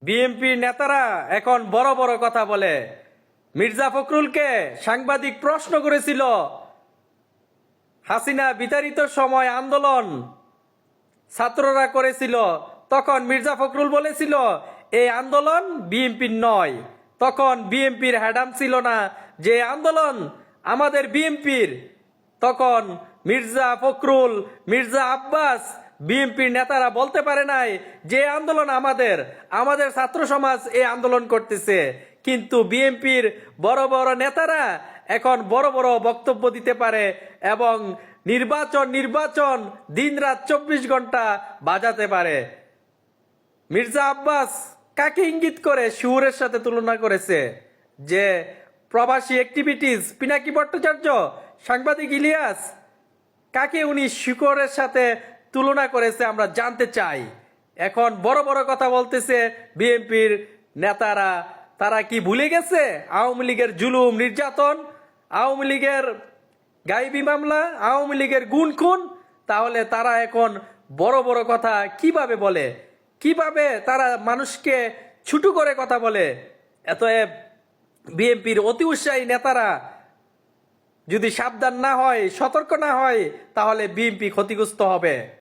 বিএনপির নেতারা এখন বড় বড় কথা বলে। মির্জা ফখরুলকে সাংবাদিক প্রশ্ন করেছিল, হাসিনা বিতাড়িত সময় আন্দোলন ছাত্ররা করেছিল, তখন মির্জা ফখরুল বলেছিল এই আন্দোলন বিএনপির নয়। তখন বিএনপির হ্যাডাম ছিল না যে আন্দোলন আমাদের বিএনপির। তখন মির্জা ফখরুল, মির্জা আব্বাস, বিএনপির নেতারা বলতে পারে নাই যে আন্দোলন আমাদের, আমাদের ছাত্র সমাজ এই আন্দোলন করতেছে। কিন্তু বিএনপির বড় বড় নেতারা এখন বড় বড় বক্তব্য দিতে পারে এবং নির্বাচন দিনরাত 24 ঘন্টা বাজাতে পারে। মির্জা আব্বাস কাকে ইঙ্গিত করে শুয়োরের সাথে তুলনা করেছে? যে প্রবাসী অ্যাক্টিভিটিস পিনাকি ভট্টাচার্য, সাংবাদিক ইলিয়াস, কাকে উনি শুকরের সাথে তুলনা করেছে আমরা জানতে চাই। এখন বড় বড় কথা বলতেছে বিএনপির নেতারা। তারা কি ভুলে গেছে আওয়ামী লীগের জুলুম নির্যাতন, আওয়ামী লীগের গাইবি মামলা, আওয়ামী লীগের গুণ খুন? তাহলে তারা এখন বড় বড় কথা কিভাবে বলে? কিভাবে তারা মানুষকে ছুটু করে কথা বলে? এতএব বিএনপির অতি উৎসাহী নেতারা যদি সাবধান না হয়, সতর্ক না হয়, তাহলে বিএনপি ক্ষতিগ্রস্ত হবে।